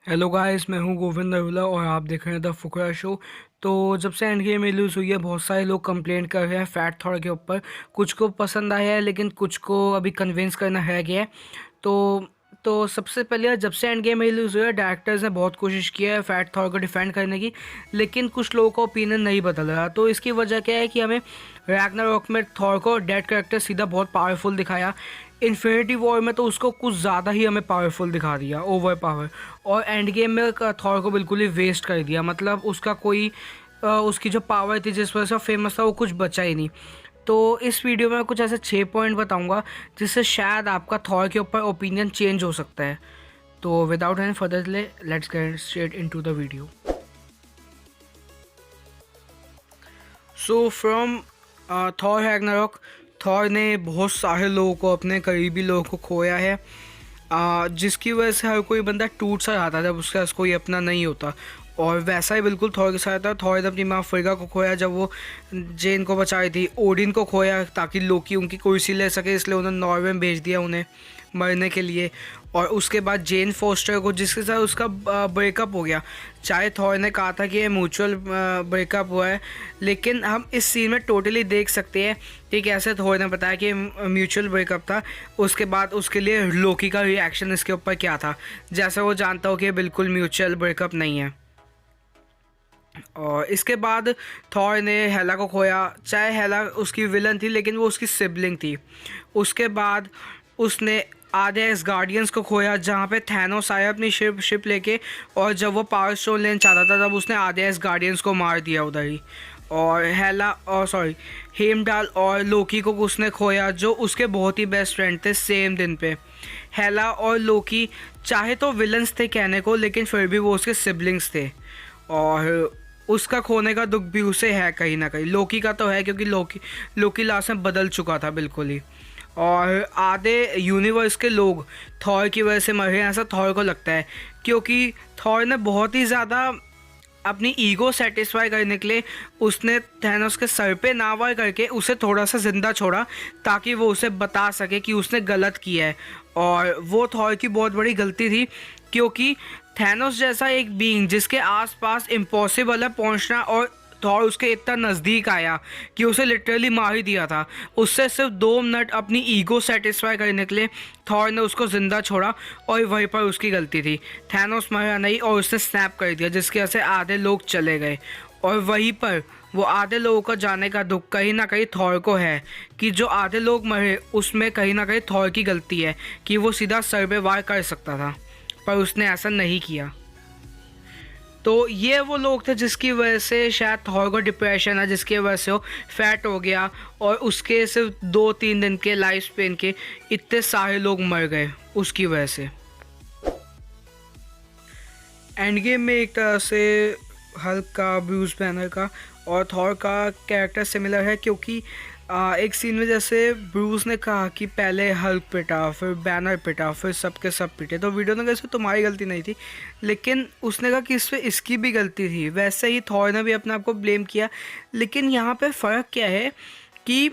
Hello guys, मैं हूं गोविंद नरूला और आप देख रहे हैं द फुकरा शो। तो जब से एंड गेम रिलीज हुई है, बहुत सारे लोग कंप्लेंट कर रहे हैं फैट थॉर के ऊपर। कुछ को पसंद आया है, लेकिन कुछ को अभी कन्विंस करना है गया है। तो सबसे पहले, जब से एंड गेम रिलीज हुई है, डायरेक्टर्स ने बहुत कोशिश की है फैट थॉर को डिफेंड करने की, लेकिन कुछ लोगों का ओपिनियन नहीं बदल रहा। तो इसकी वजह क्या है कि हमें रैग्नारॉक में थॉर को डेड कैरेक्टर सीधा बहुत पावरफुल दिखाया। इन्फिनिटी वॉर में तो उसको कुछ ज़्यादा ही हमें पावरफुल दिखा दिया, ओवर पावर। और एंड गेम में थॉर को बिल्कुल ही वेस्ट कर दिया, मतलब उसका कोई उसकी जो पावर थी जिस वजह से फेमस था, वो कुछ बचा ही नहीं। तो इस वीडियो में कुछ ऐसे 6 पॉइंट बताऊंगा जिससे शायद आपका थॉर के ऊपर ओपिनियन चेंज हो सकता है। तो without any further delay, let's get straight into the video. So from Thor Ragnarok, Thor ने बहुत सारे लोगों को, अपने करीबी लोगों को खोया है, जिसकी वजह से हर कोई बंदा टूट सा जाता है जब उसका कोई अपना नहीं होता। और वैसा ही बिल्कुल थॉर के साथ था। थॉर ने अपनी माँ फ्रिगा को खोया जब वो जेन को बचा रही थी। ओडिन को खोया ताकि लोकी उनकी कुर्सी ले सके, इसलिए उन्होंने नॉर्वे में भेज दिया उन्हें मरने के लिए। और उसके बाद जेन फोस्टर को, जिसके साथ उसका ब्रेकअप हो गया। चाहे थॉर ने कहा था कि ये म्यूचुअल ब्रेकअप हुआ है, लेकिन हम इस सीन में टोटली देख सकते हैं कि कैसे थॉर ने बताया कि म्यूचुअल ब्रेकअप था। उसके बाद उसके लिए लोकी का रिएक्शन इसके ऊपर क्या था, जैसे वो जानता हो कि बिल्कुल म्यूचुअल ब्रेकअप नहीं है। और इसके बाद थॉर ने हेला को खोया। चाहे हेला उसकी विलन थी, लेकिन वो उसकी सिबलिंग थी। उसके बाद उसने आधे एस गार्डियंस को खोया, जहाँ पे थैनोस आया अपनी शिप लेके, और जब वो पावर स्टोन लेना चाहता था तब उसने आधे एस गार्डियंस को मार दिया उधर ही। और हेमडाल और लोकी को उसने खोया, जो उसके बहुत ही बेस्ट फ्रेंड थे सेम दिन पे। हेला और लोकी चाहे तो विलन्स थे कहने को, लेकिन फिर भी वो उसके सिबलिंग्स थे। और उसका खोने का दुख भी उसे है कहीं ना कहीं। लोकी का तो है, क्योंकि लोकी लास्ट में बदल चुका था बिल्कुल ही। और आधे यूनिवर्स के लोग थॉर की वजह से मरे, ऐसा थॉर को लगता है, क्योंकि थॉर ने बहुत ही ज़्यादा अपनी ईगो सेटिस्फाई करने के लिए उसने थैनोस के सर पे नावार करके उसे थोड़ा सा ज़िंदा छोड़ा, ताकि वो उसे बता सके कि उसने गलत किया है। और वो थॉर की बहुत बड़ी गलती थी, क्योंकि थैनोस जैसा एक बीइंग जिसके आसपास इम्पॉसिबल है पहुंचना, और थॉर उसके इतना नज़दीक आया कि उसे लिटरली मार ही दिया था। उससे सिर्फ 2 मिनट अपनी ईगो सेटिस्फाई करने के लिए थॉर ने उसको ज़िंदा छोड़ा, और वहीं पर उसकी गलती थी। थैनोस मरा नहीं और उसने स्नैप कर दिया, जिसकी वजह से आधे लोग चले गए। और वहीं पर वो आधे लोगों का जाने का दुख कहीं ना कहीं थॉर को है, कि जो आधे लोग मरे उसमें कहीं ना कहीं थॉर की गलती है, कि वो सीधा सर पे वार कर सकता था पर उसने ऐसा नहीं किया। तो ये वो लोग थे जिसकी वजह से शायद थॉर को डिप्रेशन है, जिसकी वजह से वो फैट हो गया, और उसके सिर्फ 2-3 दिन के लाइफ स्पेन के इतने सारे लोग मर गए उसकी वजह से। एंड गेम में एक तरह से हल्क का, ब्रूस बैनर का और थॉर का कैरेक्टर सिमिलर है, क्योंकि एक सीन में जैसे ब्रूस ने कहा कि पहले हल्क पिटा, फिर बैनर पिटा, फिर सबके सब पिटे, तो वीडियो ने कहा इसमें तुम्हारी गलती नहीं थी, लेकिन उसने कहा कि इसमें इसकी भी गलती थी। वैसे ही थॉर ने भी अपने आप को ब्लेम किया। लेकिन यहाँ पे फ़र्क क्या है कि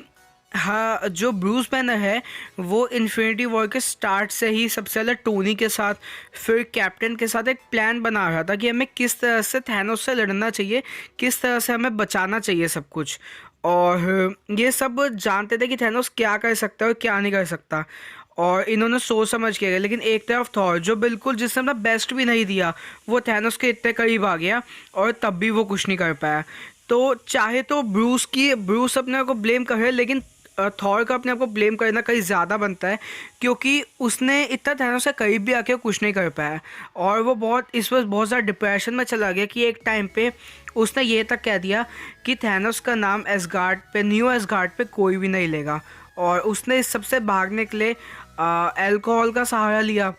हाँ, जो ब्रूस बैनर है वो इन्फिनिटी वॉर के स्टार्ट से ही सबसे पहले टोनी के साथ, फिर कैप्टन के साथ एक प्लान बना रहा था कि हमें किस तरह से थैनोस से लड़ना चाहिए, किस तरह से हमें बचाना चाहिए सब कुछ। और ये सब जानते थे कि थैनोस क्या कर सकता है और क्या नहीं कर सकता, और इन्होंने सोच समझ के गए। लेकिन एक तरफ थॉर जो बिल्कुल, जिसने अपना बेस्ट भी नहीं दिया, वो थैनोस के इतने करीब आ गया और तब भी वो कुछ नहीं कर पाया। तो चाहे तो ब्रूस अपने को ब्लेम करे, लेकिन थॉर का अपने आप को ब्लेम करना कहीं ज़्यादा बनता है, क्योंकि उसने इतना थैनोस से करीब भी आके कुछ नहीं कर पाया। और वो इस वक्त बहुत ज़्यादा डिप्रेशन में चला गया कि एक टाइम पे उसने ये तक कह दिया कि थैनोस का नाम एसगार्ड पे, न्यू एसगार्ड पे कोई भी नहीं लेगा। और उसने इस सबसे भागने के लिए अल्कोहल का सहारा लिया।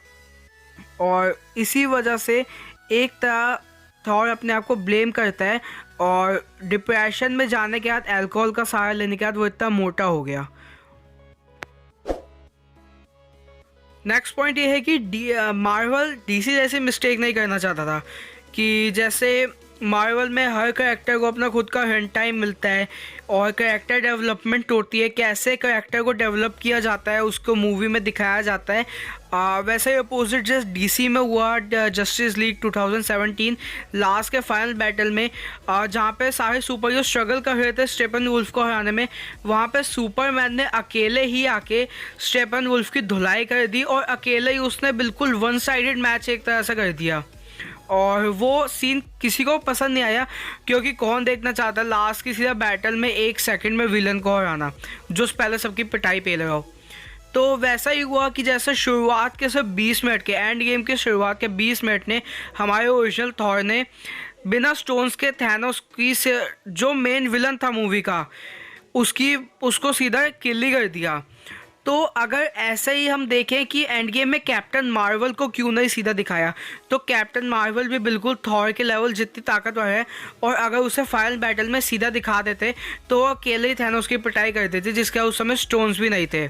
और इसी वजह से एक तरह थॉर अपने आप को ब्लेम करता है, और डिप्रेशन में जाने के बाद, अल्कोहल का सहारा लेने के बाद वो इतना मोटा हो गया। नेक्स्ट पॉइंट ये है कि मार्वल डीसी जैसे मिस्टेक नहीं करना चाहता था, कि जैसे मार्वल में हर कैरेक्टर को अपना खुद का रन टाइम मिलता है, और कैरेक्टर डेवलपमेंट होती है, कैसे कैरेक्टर को डेवलप किया जाता है उसको मूवी में दिखाया जाता है। वैसे ही अपोजिट जस्ट डीसी में हुआ जस्टिस लीग 2017 लास्ट के फाइनल बैटल में, जहाँ पे सारे सुपर हीरो स्ट्रगल कर रहे थे स्टेपन वुल्फ को हराने में। वहाँ पे सुपरमैन ने अकेले ही आके स्टेपन वुल्फ की धुलाई कर दी और अकेले ही उसने बिल्कुल वन साइडेड मैच एक तरह से कर दिया। और वो सीन किसी को पसंद नहीं आया, क्योंकि कौन देखना चाहता है लास्ट की सीधा बैटल में 1 सेकंड में विलन को हराना जो पहले सबकी पिटाई पे ले रहा हो। तो वैसा ही हुआ कि जैसे शुरुआत के सिर्फ 20 मिनट के एंड गेम के शुरुआत के 20 मिनट ने हमारे ओरिजिनल थॉर ने बिना स्टोन्स के थैनोस की से जो मेन विलन था मूवी का उसको सीधा किल ही कर दिया। तो अगर ऐसे ही हम देखें कि एंड गेम में कैप्टन मार्वल को क्यों नहीं सीधा दिखाया, तो कैप्टन मार्वल भी बिल्कुल थॉर के लेवल जितनी ताकतवर है, और अगर उसे फाइनल बैटल में सीधा दिखा देते तो अकेले ही थैनोस की पिटाई कर देते, जिसके उस समय स्टोन्स भी नहीं थे।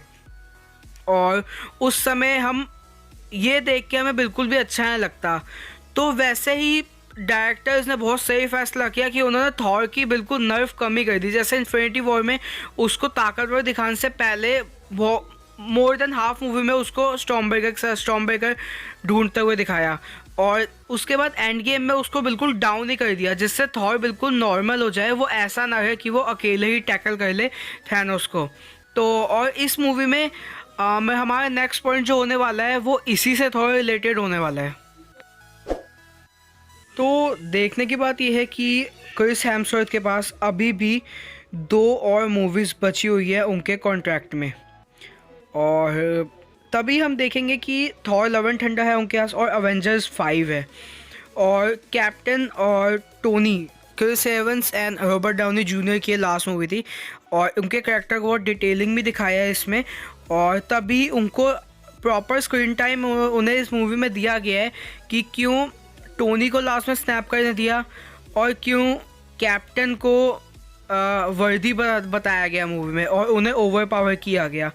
और उस समय हम ये देख के हमें बिल्कुल भी अच्छा नहीं लगता। तो वैसे ही डायरेक्टर्स ने बहुत सही फैसला किया कि उन्होंने थॉर की बिल्कुल नर्व कमी कर दी। जैसे इन्फिनिटी वॉर में उसको ताकतवर दिखाने से पहले वो मोर देन हाफ मूवी में उसको स्टॉर्मब्रेकर ढूंढते हुए दिखाया, और उसके बाद एंड गेम में उसको बिल्कुल डाउन ही कर दिया, जिससे थॉर बिल्कुल नॉर्मल हो जाए, वो ऐसा ना रहे कि वो अकेले ही टैकल कर ले थैनोस को। तो और इस मूवी में मैं हमारा नेक्स्ट पॉइंट जो होने वाला है वो इसी से थोड़ा रिलेटेड होने वाला है। तो देखने की बात यह है कि क्रिस हेम्सवर्थ के पास अभी भी 2 और मूवीज़ बची हुई है उनके कॉन्ट्रैक्ट में, और तभी हम देखेंगे कि थॉर लव एंड थंडर है उनके पास और अवेंजर्स 5 है, और कैप्टन और Tony Chris Evans and Robert Downey Junior की लास्ट मूवी थी, और उनके कैरेक्टर को बहुत डिटेलिंग भी दिखाया है इसमें, और तभी उनको प्रॉपर स्क्रीन टाइम उन्हें इस मूवी में दिया गया है कि क्यों टोनी को लास्ट में स्नैप करने दिया और क्यों कैप्टन को वर्दी बताया गया मूवी में और उन्हें ओवर पावर किया गया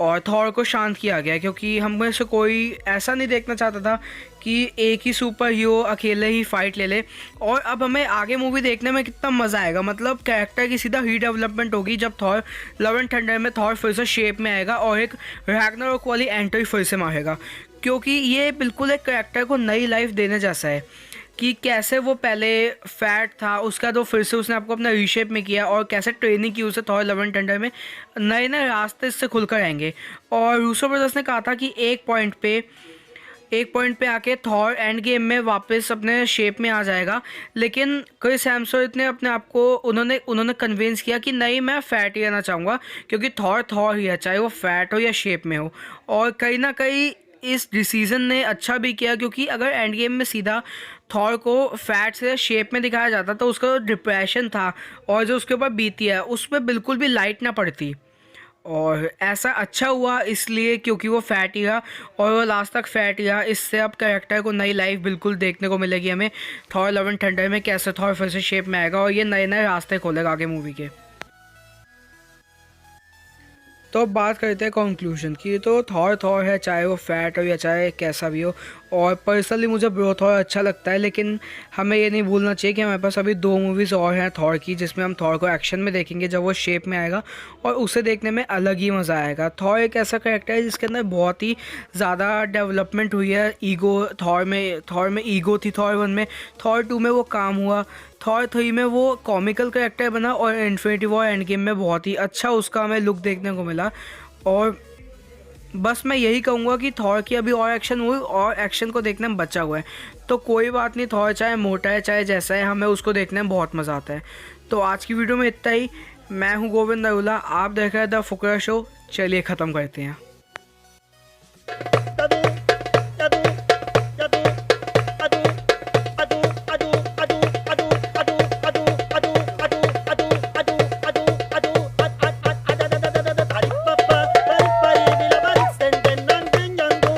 और थॉर को शांत किया गया, क्योंकि हम में से कोई ऐसा नहीं देखना चाहता था कि एक ही सुपर हीरो अकेले ही फाइट ले ले। और अब हमें आगे मूवी देखने में कितना मज़ा आएगा, मतलब कैरेक्टर की सीधा रीडेवलपमेंट होगी जब थॉर लव एंड थंडर में थॉर फिर से शेप में आएगा और एक रैग्नारोक वाली एंट्री फिर से मारेगा, क्योंकि ये बिल्कुल एक कैरेक्टर को नई लाइफ देने जैसा है कि कैसे वो पहले फैट था, उसका तो फिर से उसने आपको अपना रीशेप में किया, और कैसे ट्रेनिंग की उसे थॉर लव एंड थंडर में नए नए रास्ते इससे खुलकर आएंगे। और रूसो ब्रदर्स ने कहा था कि एक पॉइंट पे आके थॉर एंड गेम में वापस अपने शेप में आ जाएगा, लेकिन क्रिस हेम्सवर्थ ने अपने आप को उन्होंने कन्विंस किया कि नहीं, मैं फैट ही रहना चाहूँगा, क्योंकि थॉर ही है, चाहे वो फैट हो या शेप में हो। और कहीं ना कहीं इस डिसीज़न ने अच्छा भी किया, क्योंकि अगर एंड गेम में सीधा थॉर को फैट से शेप में दिखाया जाता तो उसका जो डिप्रेशन था और जो उसके ऊपर बीती है उस पर बिल्कुल भी लाइट ना पड़ती, और ऐसा अच्छा हुआ इसलिए क्योंकि वो फैट ही रहा और वो लास्ट तक फैट ही रहा। इससे अब कैरेक्टर को नई लाइफ बिल्कुल देखने को मिलेगी हमें थॉर लव एंड थंडर में, कैसे थॉर फिर से शेप में आएगा और ये नए नए रास्ते खोलेगा आगे मूवी के। तो अब बात करते हैं कंक्लूजन की। तो थॉर है, चाहे वो फैट हो या चाहे कैसा भी हो, और पर्सनली मुझे ब्रो थॉर अच्छा लगता है, लेकिन हमें ये नहीं भूलना चाहिए कि हमारे पास अभी 2 मूवीज़ और हैं थॉर की, जिसमें हम थॉर को एक्शन में देखेंगे जब वो शेप में आएगा, और उसे देखने में अलग ही मज़ा आएगा। थॉर एक ऐसा कैरेक्टर है जिसके अंदर बहुत ही ज़्यादा डेवलपमेंट हुई है। ईगो थॉर में ईगो थी थॉर 1 में, थॉर 2 में वो काम हुआ, थॉर 3 में वो कॉमिकल कैरेक्टर बना, और इन्फिनिटी वॉर एंड गेम में बहुत ही अच्छा उसका हमें लुक देखने को मिला। और बस मैं यही कहूँगा कि थॉर की अभी और एक्शन हुई और एक्शन को देखने में बचा हुआ है, तो कोई बात नहीं, थॉर चाहे मोटा है चाहे जैसा है, हमें उसको देखने में बहुत मज़ा आता है। तो आज की वीडियो में इतना ही। मैं हूँ गोविंद नरूला, आप देख रहे हैं द फुकरा शो। चलिए ख़त्म करते हैं।